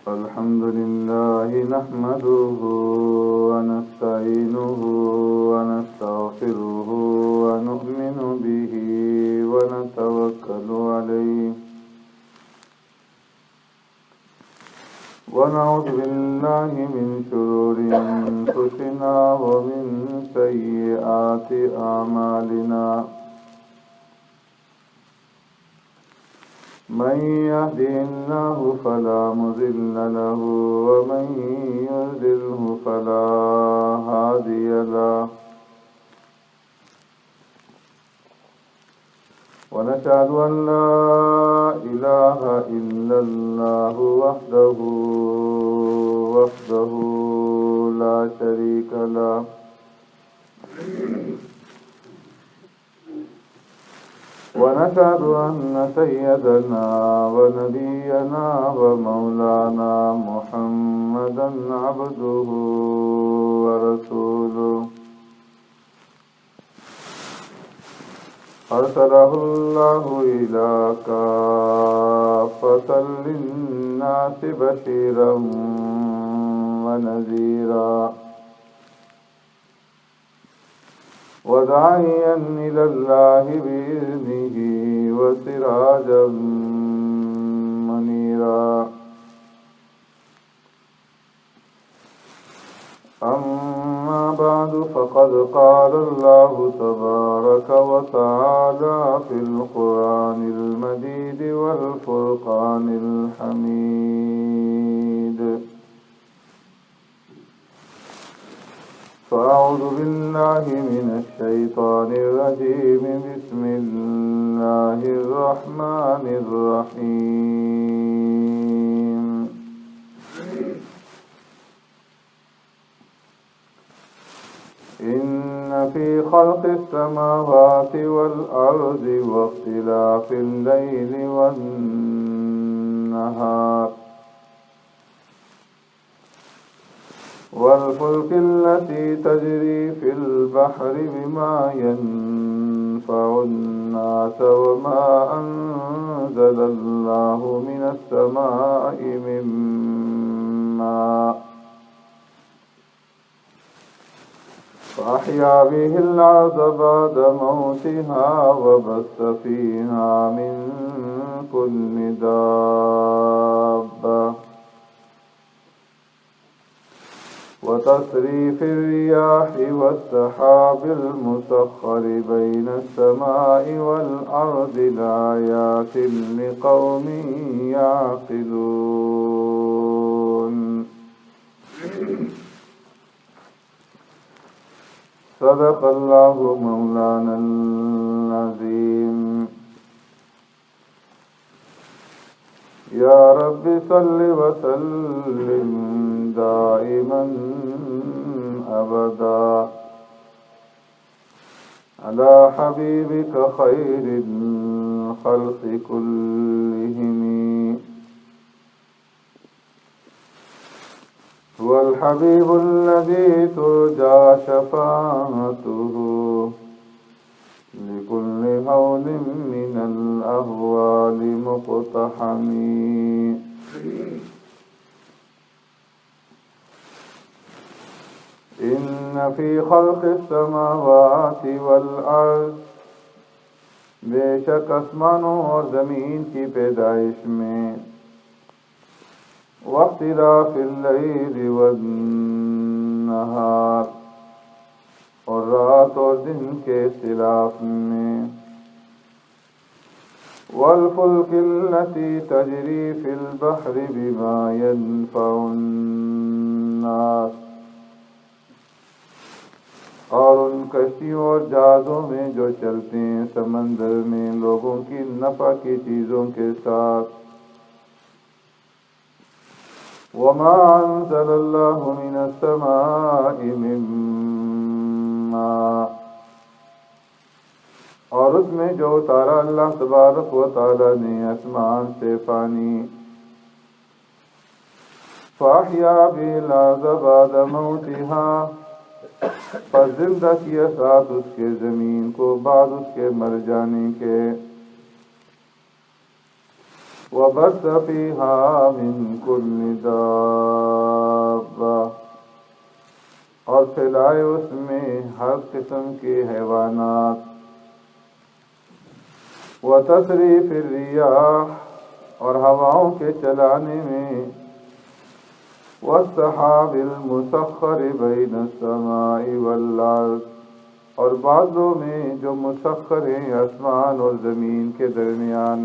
الحمد لله نحمده ونستعينه ونستغفره ونؤمن به ونتوكل عليه ونعوذ بالله من شرور أنفسنا ومن سيئات أعمالنا من يهده الله فلا مضل له ومن يضلله فلا هادي له ونشهد أن لا إله إلا الله وحده لا شريك له ونشهد أن سيدنا ونبينا ومولانا محمدا عبده ورسوله أرسله الله إلى كافة للناس بشيرا ونذيرا وداعيا إلى الله بإذنه وسراجا منيرا أما بعد فقد قال الله تبارك وتعالى في القرآن المجيد والفرقان الحميد فأعوذ بالله من الشيطان الرجيم بسم الله الرحمن الرحيم إن في خلق السماوات والأرض واختلاف الليل والنهار والفلك التي تجري في البحر بما ينفع الناس وما أنزل الله من السماء من ماء فأحيا به الأرض بعد موتها وبث فيها من كل دابة وتصريف الرياح والسحاب المسخر بين السماء والأرض لآيات لقوم يعقلون صدق الله مولانا العظيم يا رب صل وسلم دائما أبدا على حبيبك خير الخلق كلهم هو الحبيب الذي ترجى شفاعته لكل هول من الأهوال مقتحم إن في خلق السماوات والأرض بے شک آسمانوں اور زمین کی پیدائش میں واختلاف اللیل والنہار اور رات اور دن کے اختلاف میں والفلک التي تجری فی البحر بما ينفع الناس اور ان کشتیوں اور جہازوں میں جو چلتے ہیں سمندر میں لوگوں کی نفع کی چیزوں کے ساتھ وما انزل الله من السماء من ماء اور اس میں جو اتارا اللہ تبارک و تعالی نے آسمان سے پانی فاحیا به الارض بعد موتها پر زندہ کیا ساتھ اس کے زمین کو بعد اس کے مر جانے کے، وَبَثَّ فِيهَا مِن كُلِّ دَابَّةٍ، اور پھیلائے اس میں ہر قسم کے حیوانات، وَتَصْرِيفِ الرِّيَاحِ، اور ہواؤں کے چلانے میں، وَالسَّحَابِ الْمُسَخَّرِ بَيْنَ السَّمَاءِ وَالْأَرْضِ، اور بادلوں میں جو مسخر ہیں آسمان اور زمین کے درمیان،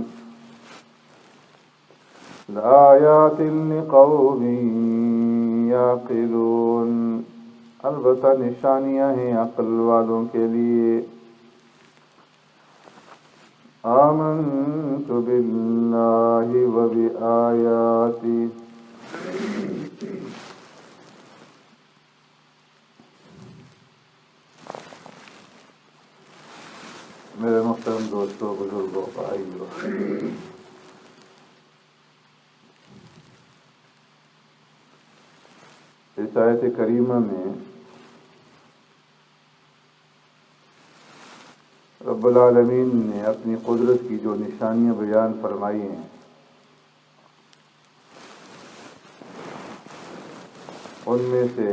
لَآيَاتٍ لِقَوْمٍ يَعْقِلُونَ، البتہ نشانیاں ہیں عقل والوں کے لیے۔ آمنت باللہ وبآیاتہ، میرے محترم دوستوں، بزرگوں، بھائیوں، اس آیت کریمہ میں رب العالمین نے اپنی قدرت کی جو نشانیاں بیان فرمائی ہیں، ان میں سے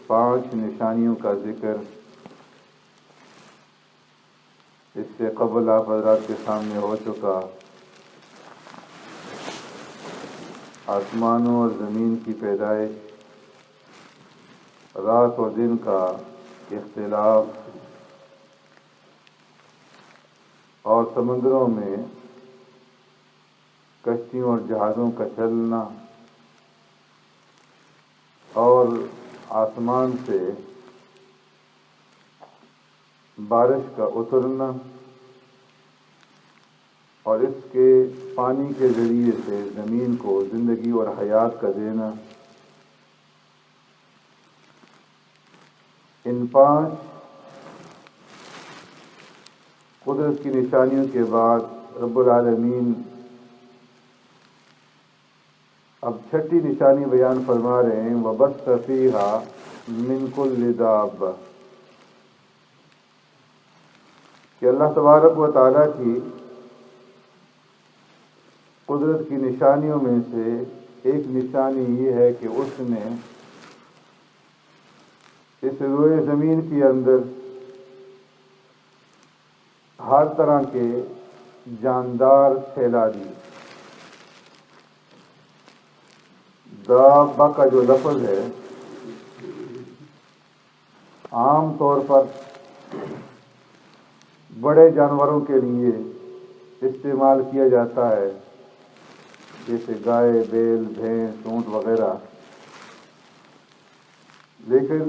5 نشانیوں کا ذکر اس سے قبل آپ حضرات کے سامنے ہو چکا۔ آسمانوں اور زمین کی پیدائش، رات اور دن کا اختلاف، اور سمندروں میں کشتیوں اور جہازوں کا چلنا، اور آسمان سے بارش کا اترنا، اور اس کے پانی کے ذریعے سے زمین کو زندگی اور حیات کا دینا۔ ان 5 قدرت کی نشانیوں کے بعد رب العالمین اب 6ٹھی نشانی بیان فرما رہے ہیں، وَبَثَّ فِيهَا مِن كُلِّ دَابَّةٍ، کہ اللہ تبارک و تعالیٰ کی قدرت کی نشانیوں میں سے ایک نشانی یہ ہے کہ اس نے اس روئے زمین کے اندر ہر طرح کے جاندار پھیلا دی۔ دابہ کا جو لفظ ہے عام طور پر بڑے جانوروں کے لیے استعمال کیا جاتا ہے، جیسے گائے، بیل، بھینس، اونٹ وغیرہ، لیکن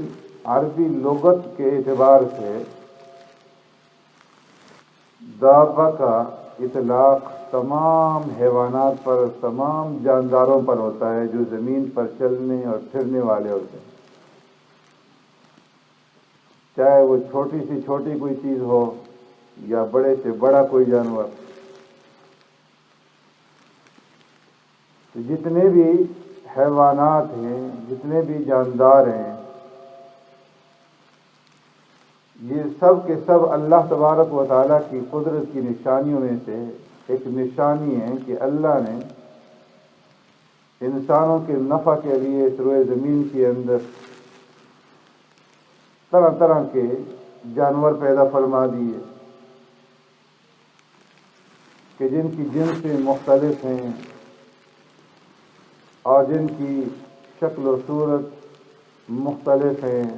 عربی لغت کے اعتبار سے دابہ کا اطلاق تمام حیوانات پر، تمام جانداروں پر ہوتا ہے جو زمین پر چلنے اور پھرنے والے ہوتے ہیں، چاہے وہ چھوٹی سی چھوٹی کوئی چیز ہو یا بڑے سے بڑا کوئی جانور۔ جتنے بھی حیوانات ہیں، جتنے بھی جاندار ہیں، یہ سب کے سب اللہ تبارک و تعالیٰ کی قدرت کی نشانیوں میں سے ایک نشانی ہے کہ اللہ نے انسانوں کے نفع کے لیے اس روئے زمین کے اندر طرح طرح کے جانور پیدا فرما دیے کہ جن کی جنسیں مختلف ہیں اور جن کی شکل و صورت مختلف ہیں،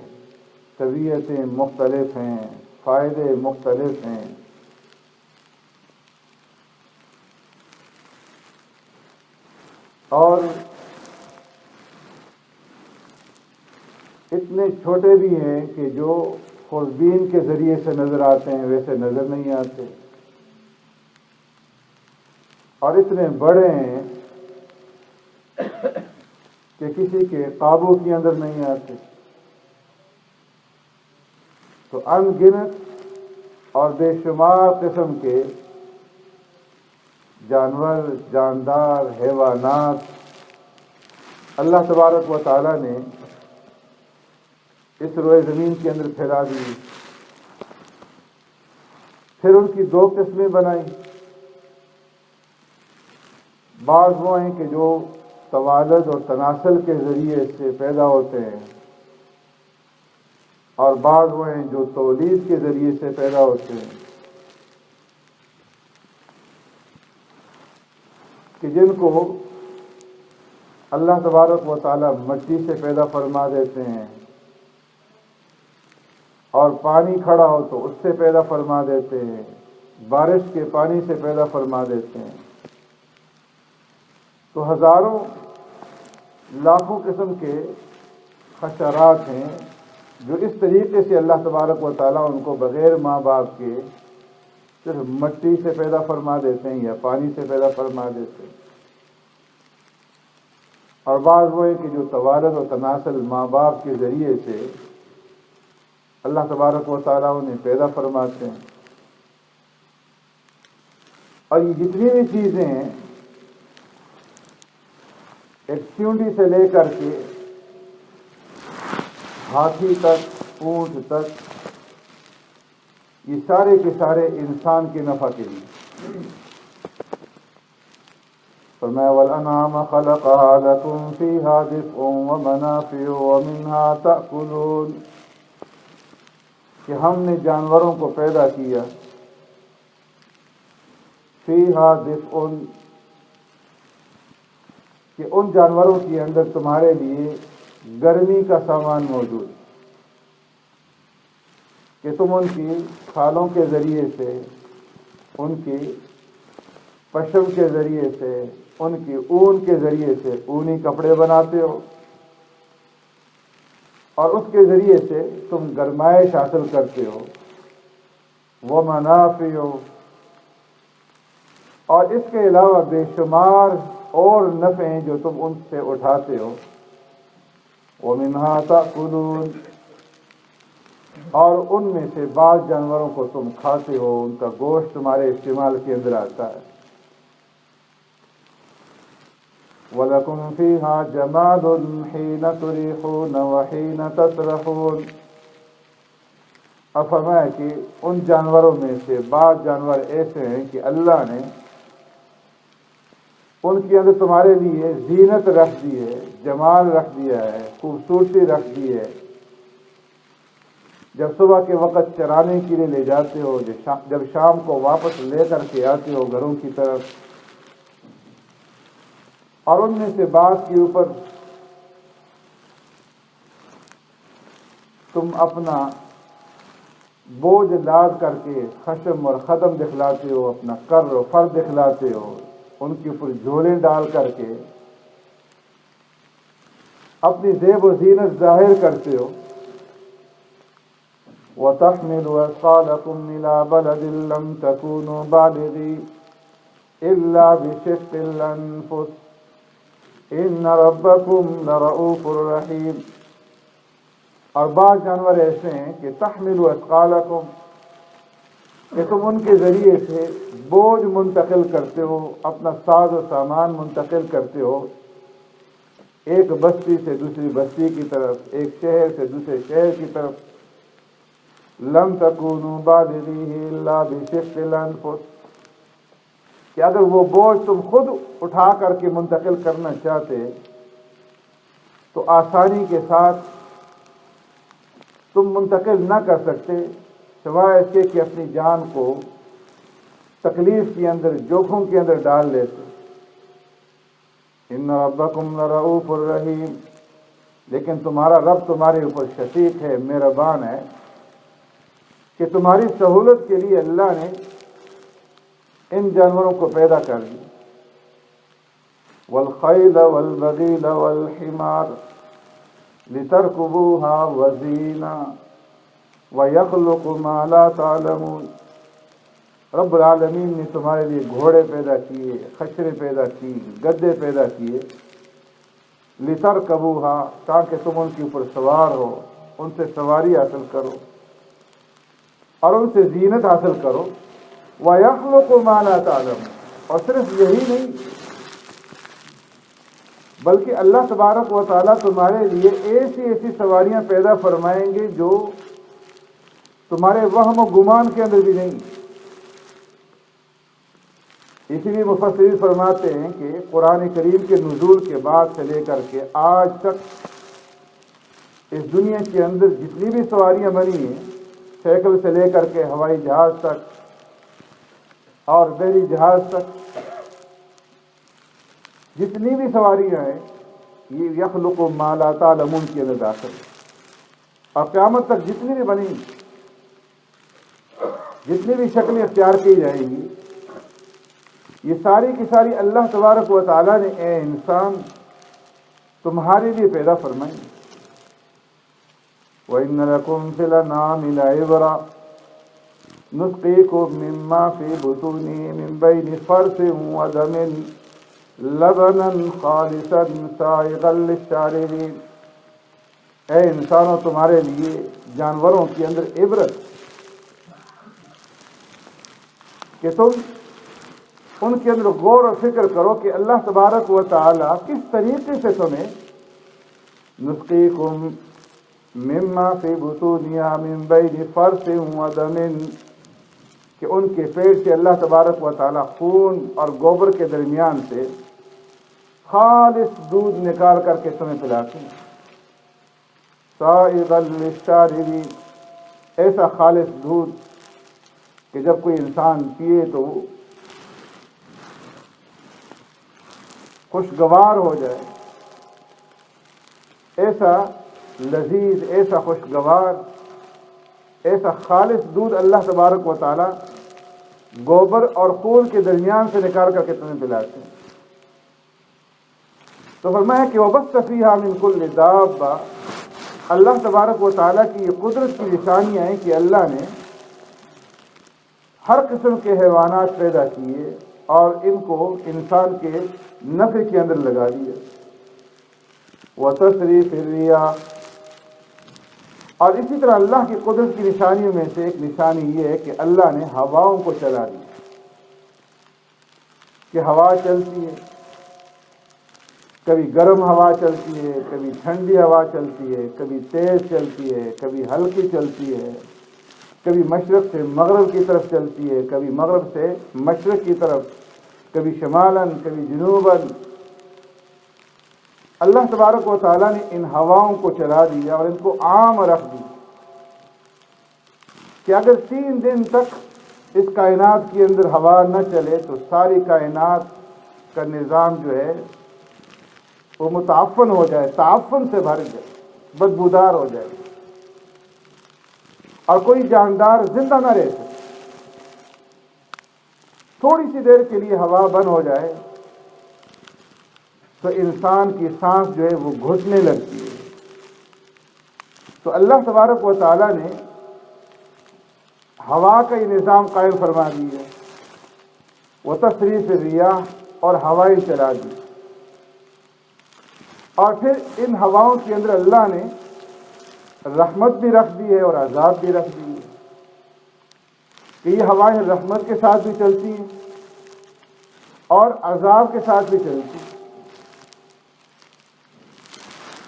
طبیعتیں مختلف ہیں، فائدے مختلف ہیں۔ اور اتنے چھوٹے بھی ہیں کہ جو خوردبین کے ذریعے سے نظر آتے ہیں ویسے نظر نہیں آتے، اور اتنے بڑے ہیں کہ کسی کے قابو کے اندر نہیں آتے۔ تو ان گنت اور بے شمار قسم کے جانور، جاندار، حیوانات اللہ تبارک و تعالیٰ نے اس روئے زمین کے اندر پھیلا دی. پھر ان کی دو قسمیں بنائیں. بعض وہ ہیں کہ جو توالد اور تناسل کے ذریعے سے پیدا ہوتے ہیں، اور بعض وہ ہیں جو تولید کے ذریعے سے پیدا ہوتے ہیں، کہ جن کو اللہ تبارک و تعالی مٹی سے پیدا فرما دیتے ہیں، اور پانی کھڑا ہو تو اس سے پیدا فرما دیتے ہیں، بارش کے پانی سے پیدا فرما دیتے ہیں. تو ہزاروں لاکھوں قسم کے حشرات ہیں جو اس طریقے سے اللہ تبارک و تعالیٰ ان کو بغیر ماں باپ کے صرف مٹی سے پیدا فرما دیتے ہیں یا پانی سے پیدا فرما دیتے ہیں. اور بعض وہ ہے کہ جو توالد و تناسل ماں باپ کے ذریعے سے اللہ تبارک و تعالیٰ انہیں پیدا فرماتے ہیں. اور یہ جتنی بھی چیزیں ہیں، ایک چونڈی سے لے کر کے ہاتھی تک، اونٹ تک، یہ سارے کے سارے انسان کے نفع کے لیے. فرمایا وَالْأَنْعَامَ خَلَقَهَا لَكُمْ فِيهَا دِفْءٌ وَمَنَافِعُ وَمِنْهَا تَأْكُلُونَ، کہ ہم نے جانوروں کو پیدا کیا. فِيهَا دِفْءٌ، کہ ان جانوروں کے اندر تمہارے لیے گرمی کا سامان موجود، کہ تم ان کی کھالوں کے ذریعے سے، ان کی پشم کے ذریعے سے، ان کی اون کے ذریعے سے اونی کپڑے بناتے ہو، اور اس کے ذریعے سے تم گرمائش حاصل کرتے ہو. وَمَنَافِعُ، اور اس کے علاوہ بے شمار اور نفع ہیں جو تم ان سے اٹھاتے ہو. وَمِنْهَا تَأْكُلُونَ، اور ان میں سے بعض جانوروں کو تم کھاتے ہو، ان کا گوشت تمہارے استعمال کے اندر آتا ہے. وَلَكُمْ فِيهَا جَمَالٌ حِينَ تُرِيحُونَ وَحِينَ تَسْرَحُونَ. اب فرمایا کہ ان جانوروں میں سے بعض جانور ایسے ہیں کہ اللہ نے ان کے اندر تمہارے لیے زینت رکھ دی ہے، جمال رکھ دیا ہے، خوبصورتی رکھ دی ہے. جب صبح کے وقت چرانے کے لیے لے جاتے ہو، جب شام کو واپس لے کر کے آتے ہو گھروں کی طرف، اور ان میں سے بعض کے اوپر تم اپنا بوجھ لاد کر کے خشم اور خدم دکھلاتے ہو، اپنا کر و فر دکھلاتے ہو، ان کے اوپر جھولے ڈال کر کے اپنی زیب و زینت ظاہر کرتے ہو. وَتَحْمِلُ أَثْقَالَكُمْ إِلَىٰ بَلَدٍ لَّمْ تَكُونُوا بَالِغِيهِ إِلَّا بِشِقِّ الْأَنفُسِ إِنَّ رَبَّكُمْ لَرَءُوفٌ رَحِيمٌ. اور بعض جانور ایسے ہیں کہ تحمل اثقالکم، کہ تم ان کے ذریعے سے بوجھ منتقل کرتے ہو، اپنا ساز و سامان منتقل کرتے ہو، ایک بستی سے دوسری بستی کی طرف، ایک شہر سے دوسرے شہر کی طرف. لم تکونوا بالغیہ الا بشق الانفس، کہ اگر وہ بوجھ تم خود اٹھا کر کے منتقل کرنا چاہتے تو آسانی کے ساتھ تم منتقل نہ کر سکتے، سوائے اس کے کہ اپنی جان کو تکلیف کے اندر، جوکھوں کے اندر ڈال لیتے. ان ربکم لرؤوف الرحیم، لیکن تمہارا رب تمہارے اوپر شفیق ہے، مہربان ہے، کہ تمہاری سہولت کے لیے اللہ نے ان جانوروں کو پیدا کر دی. والخیل والبغیل والحمار لترکبوها وزینا ویخلق ما لا تعلمون. رب العالمین نے تمہارے لیے گھوڑے پیدا کیے، خچرے پیدا کی، گدے پیدا کیے، لترکبوها، تاکہ تم ان کے اوپر سوار ہو، ان سے سواری حاصل کرو اور ان سے زینت حاصل کرو. وَيَخْلُقُ مَا لَا تَعْلَمُونَ، اور صرف یہی نہیں بلکہ اللہ تبارک و تعالیٰ تمہارے لیے ایسی ایسی سواریاں پیدا فرمائیں گے جو تمہارے وہم و گمان کے اندر بھی نہیں۔ اسی لیے مفسرین فرماتے ہیں کہ قرآن کریم کے نزول کے بعد سے لے کر کے آج تک اس دنیا کے اندر جتنی بھی سواریاں بنی ہیں، سائیکل سے لے کر کے ہوائی جہاز تک اور بحری جہاز تک، جتنی بھی سواریاں ہیں، یہ یخلق ما لا تعلمون کے اندر داخل ہے۔ اور قیامت تک جتنی بھی بنی، جتنی بھی شکلیں اختیار کی جائیں گی، یہ ساری کی ساری اللہ تبارک و تعالیٰ نے اے انسان تمہارے لیے پیدا فرمائی۔ وَإِنَّ لَكُمْ فِي الْأَنْعَامِ لَعِبْرَةً نُسْقِيكُم مِّمَّا فِي بُطُونِهِ مِن بَيْنِ فَرْثٍ وَدَمٍ لَبَنًا خَالِصًا سَائِغًا لِّلشَّارِبِينَ۔ اے انسانوں، تمہارے لیے جانوروں کے اندر عبرت کہ تم ان کے اندر غور و فکر کرو کہ اللہ تبارک و تعالی کس طریقے سے تمہیں نسقیکم مما فی بطونہا من بین فرث ودم، کہ ان کے پیٹ سے اللہ تبارک و تعالی خون اور گوبر کے درمیان سے خالص دودھ نکال کر کے تمہیں پلاتے ہیں، سائغا للشاربین، ایسا خالص دودھ کہ جب کوئی انسان پیے تو وہ خوشگوار ہو جائے، ایسا لذیذ، ایسا خوشگوار، ایسا خالص دودھ اللہ تبارک و تعالی گوبر اور خون کے درمیان سے نکال کر کے تمہیں پلاتے ہیں۔ تو فرمایا کہ وَبَثَّ فِيهَا مِن كُلِّ دَابَّةٍ، اللہ تبارک و تعالیٰ کی یہ قدرت کی نشانیاں ہیں کہ اللہ نے ہر قسم کے حیوانات پیدا کیے اور ان کو انسان کے نفع کے اندر لگا دیا۔ وَتَصْرِيفِ الرِّيَاحِ، اور اسی طرح اللہ کی قدرت کی نشانیوں میں سے ایک نشانی یہ ہے کہ اللہ نے ہواؤں کو چلا دیا، کہ ہوا چلتی ہے، کبھی گرم ہوا چلتی ہے، کبھی ٹھنڈی ہوا چلتی ہے، کبھی تیز چلتی ہے، کبھی ہلکی چلتی ہے، کبھی مشرق سے مغرب کی طرف چلتی ہے، کبھی مغرب سے مشرق کی طرف، کبھی شمالاً، کبھی جنوباً۔ اللہ تبارک و تعالیٰ نے ان ہواؤں کو چلا دیا اور ان کو عام رکھ دی کہ اگر 3 دن تک اس کائنات کے اندر ہوا نہ چلے تو ساری کائنات کا نظام جو ہے وہ متعفن ہو جائے، تعفن سے بھر جائے، بدبودار ہو جائے اور کوئی جاندار زندہ نہ رہ سکے۔ تھوڑی سی دیر کے لیے ہوا بند ہو جائے تو انسان کی سانس جو ہے وہ گھٹنے لگتی ہے۔ تو اللہ تبارک و تعالیٰ نے ہوا کا یہ نظام قائم فرما دیا، وہ تصریف الریاح، اور ہوائیں چلا دی، اور پھر ان ہواؤں کے اندر اللہ نے رحمت بھی رکھ دی ہے اور عذاب بھی رکھ دی ہے، کہ یہ ہوائیں رحمت کے ساتھ بھی چلتی ہیں اور عذاب کے ساتھ بھی چلتی ہیں،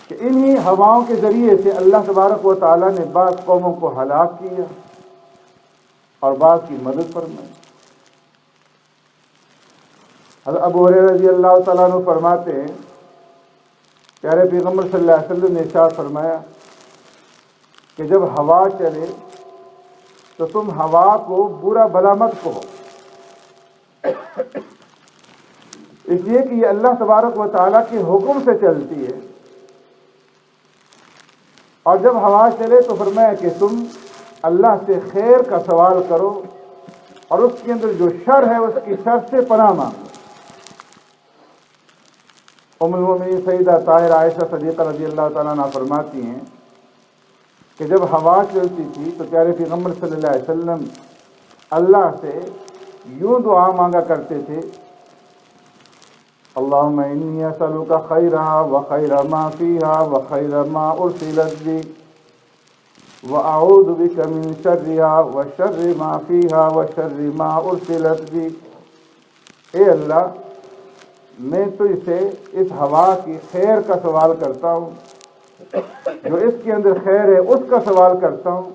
کہ انہی ہواؤں کے ذریعے سے اللہ تبارک و تعالیٰ نے بعض قوموں کو ہلاک کیا اور بعض کی مدد فرمائی۔ حضرت ابو ہریرہ رضی اللہ تعالیٰ عنہ فرماتے ہیں، پیارے پیغمبر صلی اللہ علیہ وسلم نے ارشاد فرمایا کہ جب ہوا چلے تو تم ہوا کو برا بھلا مت کہو، اس لیے کہ یہ اللہ تبارک و تعالیٰ کے حکم سے چلتی ہے، اور جب ہوا چلے تو فرمایا کہ تم اللہ سے خیر کا سوال کرو اور اس کے اندر جو شر ہے اس کی شر سے پناہ مانگو۔ ام المؤمنین سیدہ طاہرہ عائشہ صدیقہ رضی اللہ تعالیٰ عنہ فرماتی ہیں کہ جب ہوا چلتی تھی تو پیارے پیغمبر صلی اللہ علیہ وسلم اللہ سے یوں دعا مانگا کرتے تھے، اللہم انی اسألک خیرہا وخیر ما فیہا وخیر ما ارسلت بی وَأَعُوذُ بِكَ مِن شَرِّهَا وَشَرِّ مَا فِيهَا وَشَرِّ مَا أُرْسِلَتْ بِهِ۔ اے اللہ، میں تجھ سے اس ہوا کی خیر کا سوال کرتا ہوں، جو اس کے اندر خیر ہے اس کا سوال کرتا ہوں،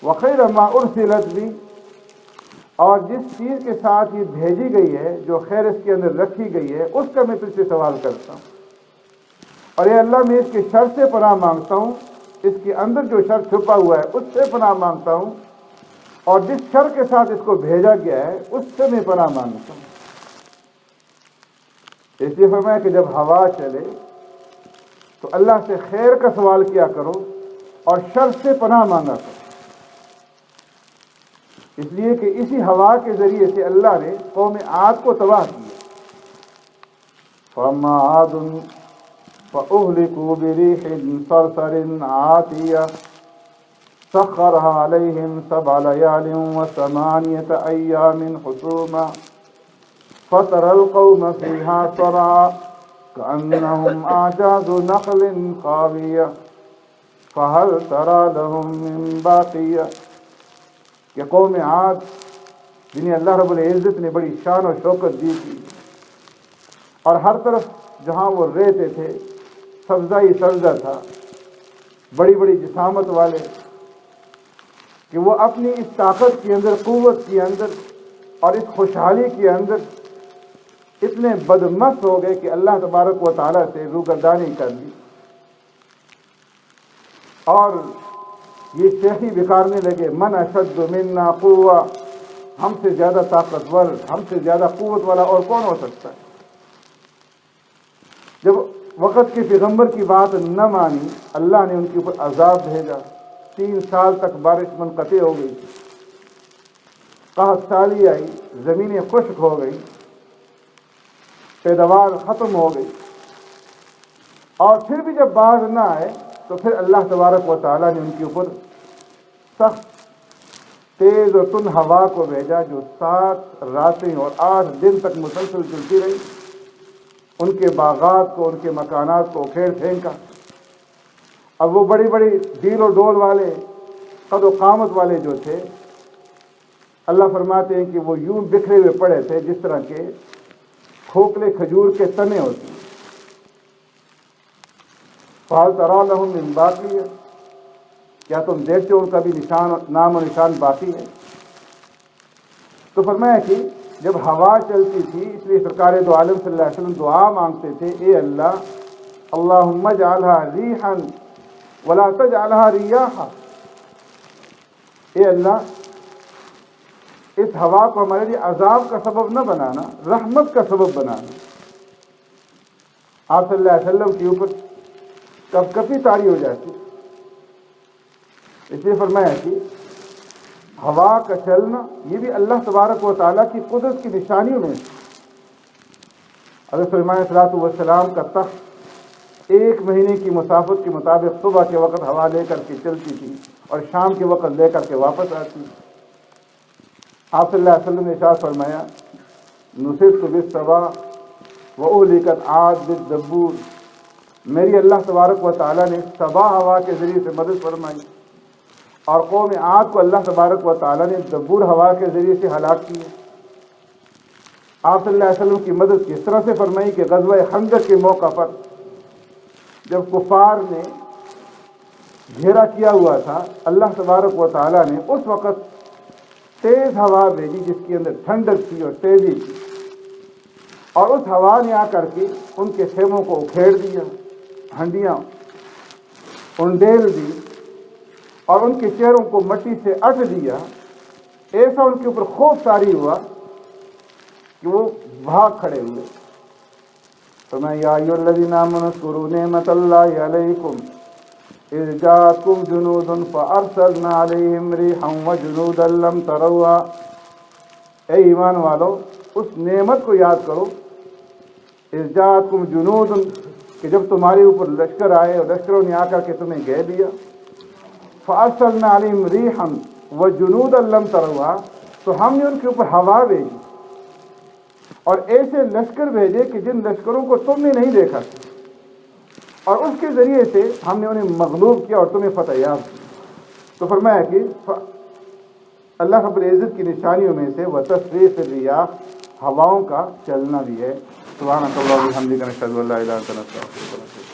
وخیر ما ارسلت بھی، اور جس چیز کے ساتھ یہ بھیجی گئی ہے، جو خیر اس کے اندر رکھی گئی ہے، اس کا میں تجھ سے سوال کرتا ہوں، اور اے اللہ میں اس کے شر سے پناہ مانگتا ہوں، اس کے اندر جو شر چھپا ہوا ہے اس سے پناہ مانگتا ہوں، اور جس شر کے ساتھ اس کو بھیجا گیا ہے اس سے میں پناہ مانگتا ہوں۔ اس لیے فرمایا کہ جب ہوا چلے تو اللہ سے خیر کا سوال کیا کرو اور شر سے پناہ مانگا کرو، اس لیے کہ اسی ہوا کے ذریعے سے اللہ نے قوم عاد کو تباہ کیا۔ فَأَمَّا عَادٌ فَأُهْلِكُوا بِرِيحٍ صَرْصَرٍ عَاتِيَةٍ سَخَّرَهَا عَلَيْهِمْ 7 لَيَالٍ و8 أَيَّامٍ حُسُومًا فَتَرَى الْقَوْمَ فِيهَا صَرْعَىٰ كَأَنَّهُمْ أَعْجَازُ نَخْلٍ خَاوِيَةٍ فَهَلْ تَرَىٰ لَهُم مِّن بَاقِيَةٍ، کہ قوم عاد جنہیں اللہ رب العزت نے بڑی شان و شوکت دی تھی، اور ہر طرف جہاں وہ رہتے تھے سبزہ ہی سبزہ تھا، بڑی بڑی جسامت والے، کہ وہ اپنی اس طاقت کے اندر، قوت کے اندر اور اس خوشحالی کے اندر اتنے بدمست ہو گئے کہ اللہ تبارک و تعالیٰ سے روگردانی کر لی، اور یہ شیخی بکارنے لگے، من اشد منا قوہ، ہم سے زیادہ طاقتور، ہم سے زیادہ قوت والا اور کون ہو سکتا ہے۔ جب وقت کے پیغمبر کی بات نہ مانی، اللہ نے ان کے اوپر عذاب بھیجا، 3 سال تک بارش منقطع ہو گئی، قحط سالی آئی، زمینیں خشک ہو گئی، پیداوار ختم ہو گئی، اور پھر بھی جب باز نہ آئے تو پھر اللہ تبارک و تعالیٰ نے ان کے اوپر سخت تیز اور تند ہوا کو بھیجا، جو 7 راتیں اور 8 دن تک مسلسل چلتی رہی، ان کے باغات کو، ان کے مکانات کو اکھیڑ پھینکا۔ اب وہ بڑی بڑی ڈیل و ڈول والے، قد و قامت والے جو تھے، اللہ فرماتے ہیں کہ وہ یوں بکھرے ہوئے پڑے تھے جس طرح کے کھوکھلے کھجور کے تنے ہوتے ہیں۔ فَهَلْ تَرَىٰ لَهُم مِّن بَاقِيَةٍ، کیا تم دیکھتے ہو ان کا بھی نام و نشان باقی ہے؟ تو فرمایا کہ جب ہوا چلتی تھی، اس لیے سرکار دو عالم صلی اللہ علیہ وسلم دعا مانگتے تھے، اے اللہ، اللہم اجعلها ریحا ولا تجعلها ریاحا، اے اللہ اس ہوا کو ہمارے لیے عذاب کا سبب نہ بنانا، رحمت کا سبب بنانا۔ آپ صلی اللہ علیہ وسلم کے اوپر کب کبھی طاری ہو جاتی، اس لیے فرمایا کہ ہوا کا چلنا یہ بھی اللہ تبارک و تعالیٰ کی قدرت کی نشانیوں میں سے۔ حضرت سلیمان علیہ السلام کا تخت 1 مہینے کی مسافت کے مطابق صبح کے وقت ہوا لے کر کے چلتی تھی اور شام کے وقت لے کر کے واپس آتی۔ آپ صلی اللہ علیہ وسلم نے ارشاد فرمایا، نصرت بالصبا وأهلكت عاد بالدبور، میری اللہ تبارک و تعالیٰ نے صبا ہوا کے ذریعے سے مدد فرمائی، اور قوم عاد کو اللہ تبارک و تعالیٰ نے دبور ہوا کے ذریعے سے ہلاک کیا۔ آپ صلی اللہ علیہ وسلم کی مدد کس طرح سے فرمائی کہ غزوہ خندق کے موقع پر جب کفار نے گھیرا کیا ہوا تھا، اللہ تبارک و تعالیٰ نے اس وقت تیز ہوا بھیجی جس کے اندر ٹھنڈک تھی اور تیزی تھی، اور اس ہوا نے آ کر کے ان کے خیموں کو اکھیڑ دیا، ہنڈیاں انڈیل دی، اور ان کے چہروں کو مٹی سے اٹ دیا۔ ایسا ان کے اوپر خوف طاری ہوا کہ وہ بھاگ کھڑے ہوئے۔ فرمایا، یا ایھا الذین آمنوا اذکروا نعمت اللہ علیکم اذ جاءتکم جنود فارسلنا علیہم ریحا وجنودا لم تروها، اے ایمان والو اس نعمت کو یاد کرو، اذ جاءتکم جنود، کہ جب تمہارے اوپر لشکر آئے اور لشکروں نے آ کر کے تمہیں گھیر لیا، فارسلنا علیہم ریحا وجنودا لم تروها، تو ہم نے ان کے اوپر ہوا بھیجی اور ایسے لشکر بھیجے کہ جن لشکروں کو تم نے نہیں دیکھا تھا، اور اس کے ذریعے سے ہم نے انہیں مغلوب کیا اور تمہیں فتح یاب کی۔ تو فرمایا کہ اللہ رب العزت کی نشانیوں میں سے وتصریف الریاح، ہواؤں کا چلنا بھی ہے۔ سبحانك اللهم وبحمدك نشهد ان لا اله الا انت نستغفرك ونتوب